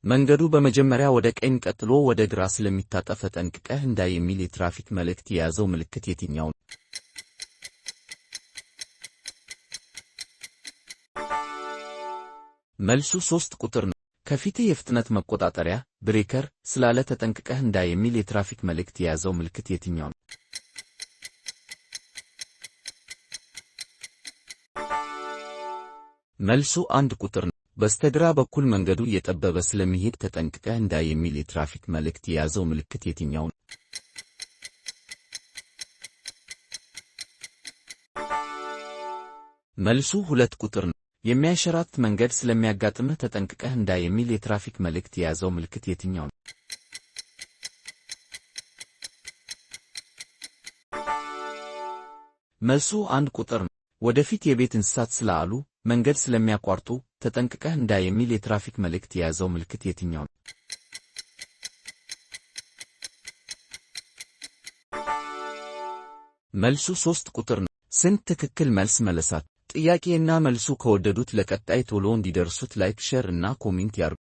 መንገዱ በመጀመሪያ ወደ ቀኝ ቀጥሎ ወደ ግራ ስለሚታጠፍ ተጠንቅቀህ እንዳይ የሚል የትራፊክ መልእክት የያዘው ምልክት የትኛው ነው? መልሱ 3 ቁጥር ነው። ከፊትህ የፍጥነት መቆጣጠሪያ ብሬከር ስላለ ተጠንቅቀህ እንዳይ የሚል የትራፊክ መልእክት የያዘው ምልክት የትኛው ነው? መልሱ 1 ቁጥር ነው። በስተግራ በኩል መንገዱ እየጠበበ ስለሚሄድ ተጠንቅቀህ እንዳይ የሚል የትራፊክ መልእክት የያዘው ምልክት የትኛው ነው? መልሱ 2 ቁጥር ነው። የሚያንሸራትት መንገድ ስለሚያጋጥምህ ተጠንቅቀህ እንዳይ የሚል የትራፊክ መልእክት የያዘው ምልክት የትኛው ነው? መልሱ 1 ቁጥር ነው። ወደፊት የቤት እንስሳት ስላሉ መንገድ ስለሚያቋርጡ ተጠንቅቀህ እንዳይ የሚል የትራፊክ መልእክት የያዘው ምልክት የትኛው ነው? መልሱ 3 ቁጥር ነው። ስንት ትክክል መልስ መለሳት? ጥያቄና መልሱ ከወደዱት ለቀጣይ ቶሎ እንዲደርሱት ላይክ፣ ሼር እና ኮሜንት ያርጉ።